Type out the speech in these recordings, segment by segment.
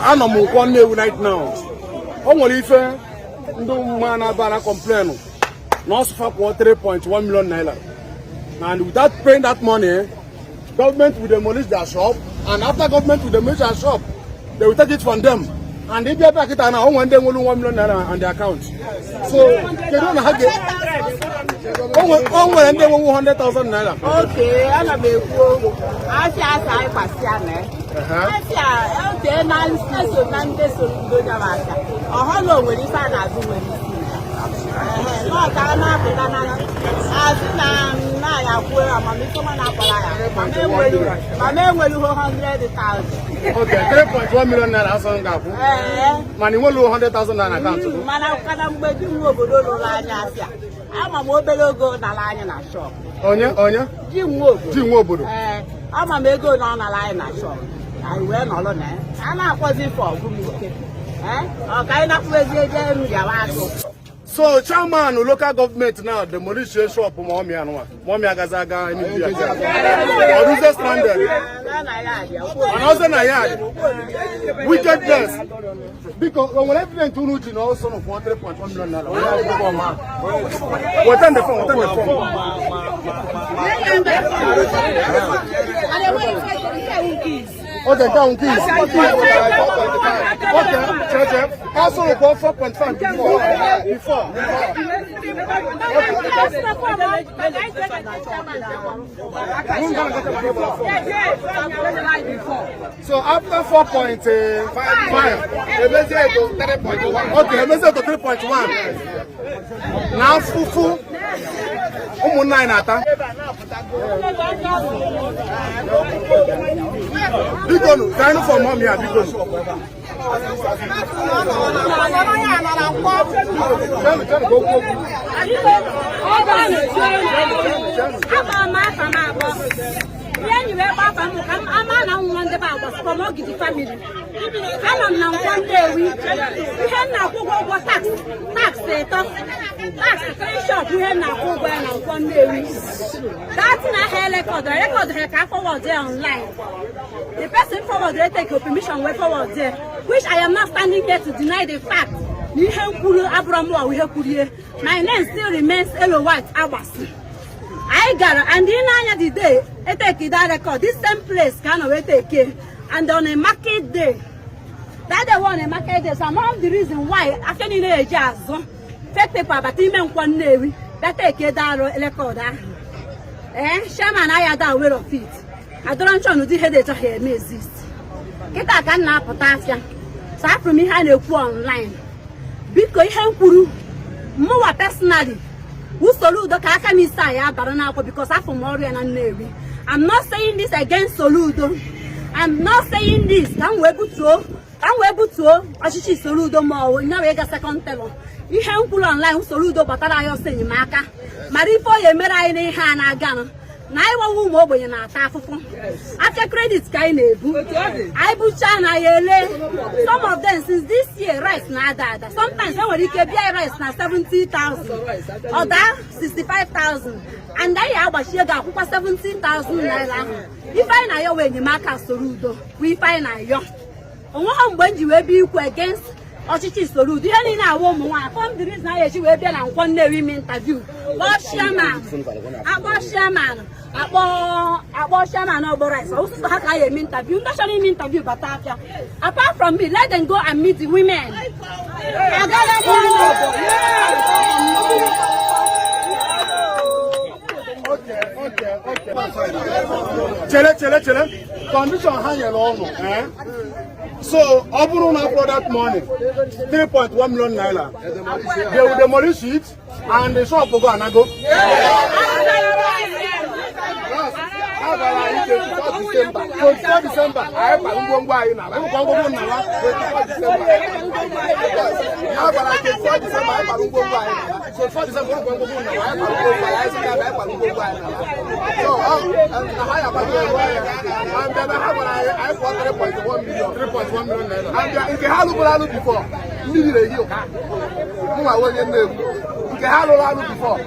I'm Nkwọ Nnewi right now. Only if no man about complain. Not for 3.1 million naira. And without paying that money, government will demolish their shop. And after government will demolish their shop, they will take it from them. And if they back it now, one day only 1 million naira on their account. So they don't have it. Only 100,000 naira. Okay, I'm a big fool. I see I pass Okay, 3.1 million naira. Man, you want 100,000 naira account. I'm a mobile go na line in a shop. Onya? Jim Wobodo. I'm a mego on a line in a shop. I went all on it. I'm not posing for good. Okay, not with So, chairman, local government now demolish your shop, Mommy Agazaga, and Oruze stranded. And also Nayad. Wickedness. Because when everything to Nuji also of 3.1 million naira. What on the phone? Okay, down keys. Okay, also about 4.5 before. So after 4.5, okay, let's go to 3.1. Now, Fufu. 9 ata. Bigonu, trying for mommy and Bigonu. That's not her record. The record her forward there online. The person forward there take your permission way forward there, which I am not standing here to deny the fact. My name still remains Elo White Abbas. I got and in the day, I take that record. This same place can always take it. And on a market day, that the one a market day. Some of the reason why I can in a jazz, fake paper, but even Nkwọ Nnewi, that take that record. Shaman, I had aware of it. I don't know the head to hear me exist. Get that can now potassium. So after me, I know online. Because more personally, who salute the Kakamisa, Baranako, because I'm from Orion and Navy. I'm not saying this against Soludo. I'm not saying this. I'm able to, I should Soludo more. Now we got second tell. You have put online Soludo, but I was saying, Maka. Marifo, you made I Hana Ghana. Now I want more in our tafu. After credits, I butcher some of them since this year rice na that. Sometimes when we can buy rice na 70,000 or that 65,000, and I have a share that 17,000 naira. If I know when you mark us Soludo, we find a young. When you will be against Ochichi Soludo, the only now woman from the reason I will be on one day interview. What Shaman? About Shaman over rice. Also, I am interview. Not only interview, but apart from me, let them go and meet the women. Chele. Condition higher on. So, Oburuna for that money, 3.1 million naira. They will demolish it and the shop will go and go. December. I have before.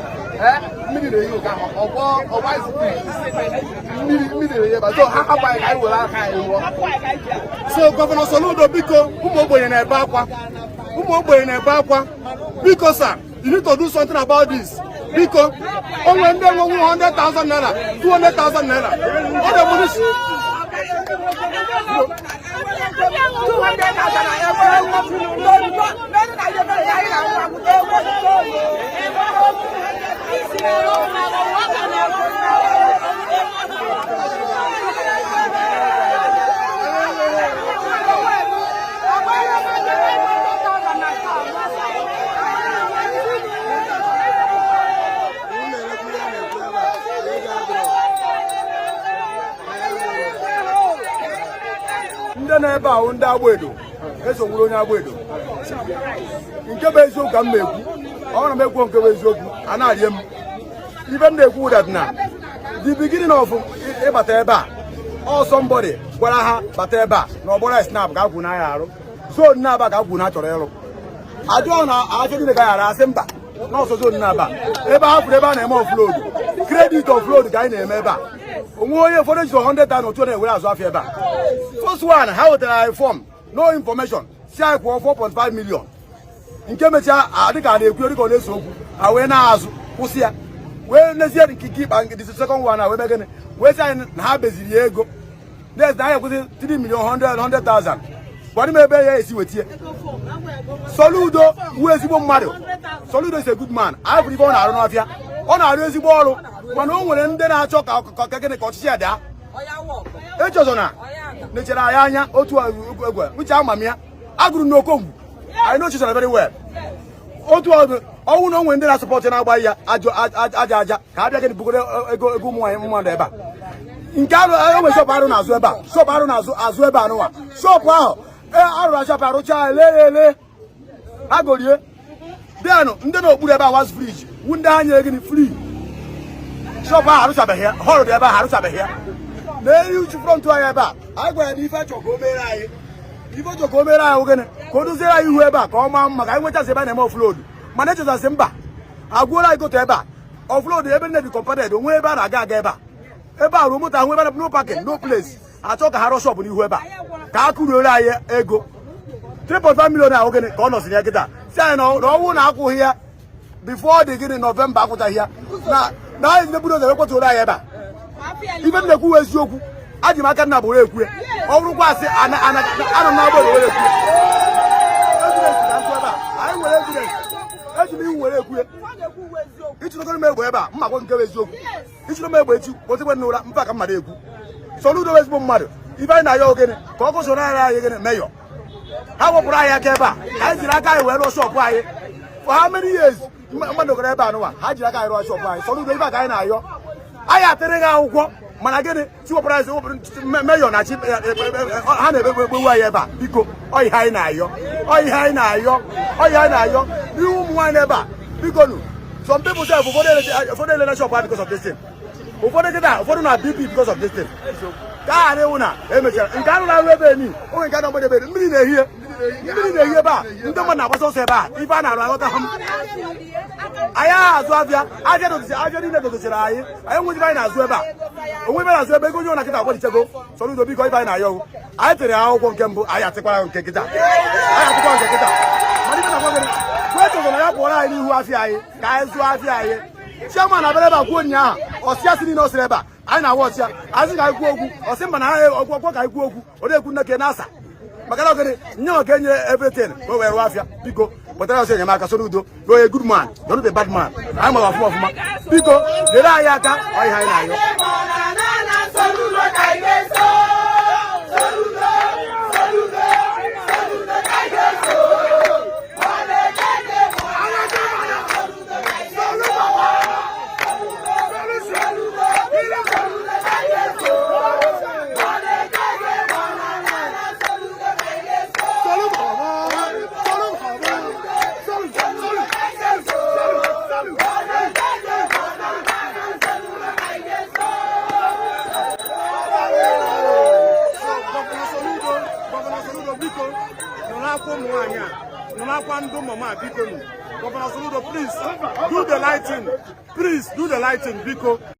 So Governor Soludo biko ụmụ ogbenye na-ebe akwa biko sir, you need to do something about this. Biko onwe ndị enwe 100,000 naira 200,000 naira ọ demolition ndị na-ebe ahụ ndị agba-edo esogburu onye agba-edo nke bụ eziokwu ka m na-ekwu ọ na m ekwu nke bụ eziokwu a na-arịe m ibe m na-ekwu that na the beginning of ịbata ebe a somebody gwara ha bata ebe a na ọgbọrọ snap ka agwụ n'anya arụ so nnaba ka agwụ na chọrọ ịrụ ajọ na ajọ dị ka yara asị mba n'ọsọ zon nnaba ebe ha fụrụ ebe a na-eme offload credit offload ka anyị na-eme ebe a onwe onye ụfọdụ jiri 100,000 otu na-ewere azụ afịa ebe a first one ha wetara anyị fọm no information si anyị kwụọ 4.5 million nke mechaa dịka a na-ekwu dịka ọ na-eso okwu ha wee na-azụ kwụsị ya wee nezie nkike ịkpa nke the second one wee megene wee sị anyị na ha beziri ya ego next na anyị ekwụsị 3 million 100,000 gwadị m ebe ya esi wetie Soludo wu ezigbo mmadụ Soludo is a good man anyị fụrụ ibe ọ na-arụ n'ọfịa ọ na-arụ ezigbo ọrụ mana o nwere ndị na-achọ ka gịnị ka ọchịchị ya daa echezona nechere anyị anya otu egwe uche amam ya agụrụ n'okongwu anyị know Chizona very well otu ọnwụ na onwe ndị na-asọpọtụ na-agba ya aja ka a bịa gịnị bugoro ego ụmụ nwaanyị mmadụ ebe a nke onwe shọpụ arụ na-azụ ebe a shọpụ arụ na-azụ ebe a n'ụwa shọpụ ahụ arụrụ shọpụ arụcha ele ha gorie bịanụ ndị n'okpuru ebe a was friji wu ndị ha nyere gịnị free shọpụ ahụ arụchabeghị ya họrụ dị ebe ahụ arụchabeghị ya na-eri uchu frọntụ anyị ebe a anyị gwara na ife chọrọ ka o mere anyị gịnị ka o doziere anyị ihu ebe a ka ọ maa mma ka anyị nwechasị ebe a na-eme ofload mana echezasị mba agwụola anyị goto ebe a ofload ebe nne dị kọmpaned onwe ebe a na-aga ebe a ruo moto ahụ ebe no parking no place achọ ka ha rụọ shọpụ n'ihu ebe a ka a kụruore anyị ego 3.5 million ahụ gịnị ka ọ nọsịrị ya kịta si anyị na ọnwụ na akwụghị ya bifo dị gịnị Nọvemba akwụchaghị ya na anyị na-ebudo ụzọ ekwetụrụ anyị ebe a ibe m na-ekwu eziokwu aji m aka nna bụrụ ekwu ọ bụrụkwa asị anọ na agba were ekwu anyị nwere evidence eji m iwu were ekwu ịchụrụgoro m egbe ebe a mma gwa nke bụ eziokwu ịchụrụ m egbe echi kpotekwe n'ụra mpa ka mmadụ ekwu Soludo ezigbo mmadụ ibe anyị na-ayọ ogene ka ọ gụsoro anyị gịnị meyọ ha wepụrụ anyị aka ebe a anyị jiri aka anyị wee rụọ shọpụ anyị for how many years mmadụ gara ebe a n'ụwa ha jiri aka anyị rụọ shọpụ anyị Soludo ibe a ka anyị na-ayọ anyị atịrị gị akwụkwọ mana gịnị chiwepụrụ anyị meyọ na chi ha na-egbewu anyị ebe a biko ọyị anyị na-ayọ n'ihu ụmụ nwaanyị ebe a biko nụ some people say ụfọdụ elele shọpụ ha because of this thing ụfọdụ kịta ụfọdụ na BP because of this thing ka a ghara ịwụ na emechara nke arụrụ ahụ ebe eni onwe nke na-agbede ebe mmiri na-ehie ebe a ndị mmadụ na-agbasa ọsọ ebe a ife a na-arụ aghọta ha anyị azụ afịa aja niile dozichara anyị nwụjiri anyị na-azụ ebe a onwe ebe na-azụ ebe ego onye ọ na kịta agbadichego Soludo biko ibe anyị na-ayọ anyị tere akwụkwọ nke mbụ anyị atịkwara nke kịta mana ibe na-agwa gịnị wee chọzọ na ya pụọrọ anyị n'ihu afịa anyị ka anyị zụọ afịa anyị chiama na bere ebe a kwuo ụnyaahụ ọsịa si niile o siri ebe a anyị na-awa ọchịa azị ka anyị kwuo okwu ọsị mba na ha ọgwụgwọ ka anyị kwuo okwu ọ na-ekwu nneke na-asa maka na ogene nye maka enye everything ka o wee rụọ afịa biko kpọtara ọsọ enyemaka Soludo go a good man don't be a bad man anyị mara ọfụma biko nyere anyị aka ọyị anyị na-ayọ nụrụ akwa ụmụ nwaanyị a nụrụ akwa ndị ụmụ m a biko nụ Governor Soludo, please do the lighting. Please do the lighting, Biko.